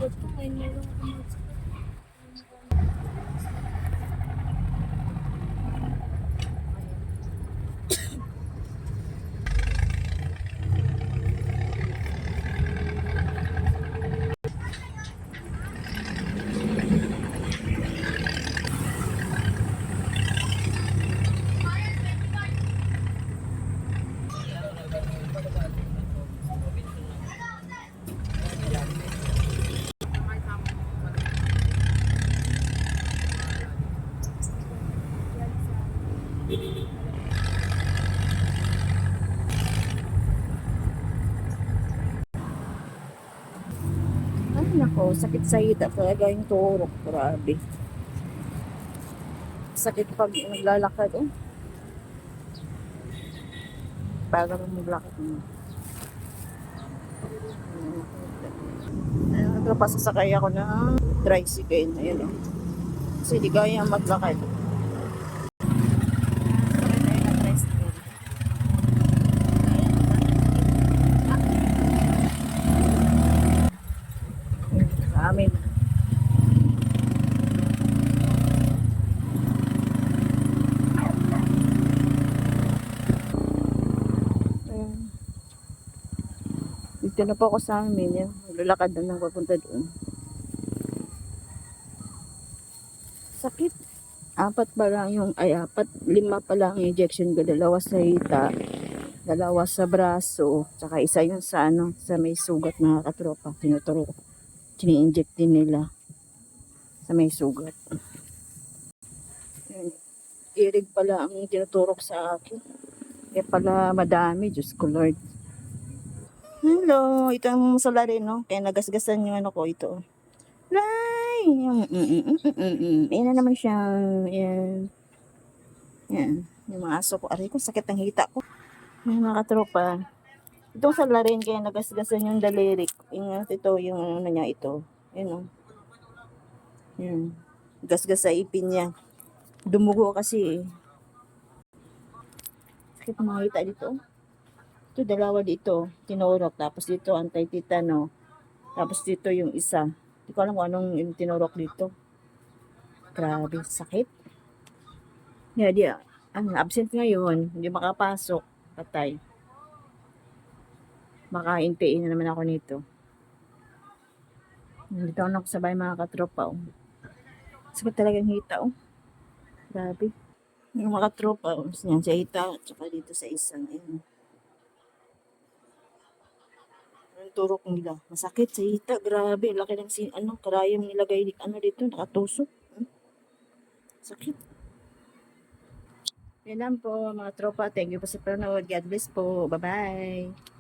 likod ko. Ngayon meron ako magsakit. Ay, nako, sakit sa hita talaga yung turok. Grabe. Sakit pag naglalakad, oh. Bago mo maglakad mo. Ayun, nagpasasakay ako ng tricycle. Ayun, oh. Kasi di kaya maglakad. Sakay tayo ng tricycle. Sa amin. Ayun. Dito na po ako sa amin. Yan. Maglalakad na lang papunta doon. Sakit. Lima pa lang yung injection ko. Dalawa sa hita, dalawa sa braso, tsaka isa yun sa sa may sugat mga katropa. Tinuturo ko. Chini-inject din nila sa may sugat. Yun. Irig pala ang tinuturok sa akin. Kaya pala madami, Diyos ko Lord. Hello, ito ang salarin, no? Kaya nagasgasan yung ko ito. Nay! Ayan na naman siya. Ayan. Yan. Yung mga aso ko. Aray ko, sakit ang hita ko. Yung mga katropa. Itong salarin, kaya nagasgasan yung daliri. Ingat ito, yung ano niya ito. Yan o. Yan. Gasgas sa ipin niya. Dumugo kasi eh. Sakit ang mga hita dito. Ito, dalawa dito. Tinurok. Tapos dito, anti-tetano. Tapos dito yung isa. Hindi ko alam kung anong yung tinurok dito. Grabe, sakit. Yeah, di, absent ngayon. Hindi makapasok. Patay. Makaintiin na naman ako nito. Nandito ako sabay mga katropa. Oh. Sakit talagang hita. Oh. Grabe. Yung mga katropa. Oh. Yan sa hita. Tsaka dito sa isang. Ayan. Ang turok nila. Masakit sa hita. Grabe. Laki ng karayom nilagay dito. Nakatusok. Sakit. Yan lang po mga tropa. Thank you po sa panonood. God bless po. Bye-bye.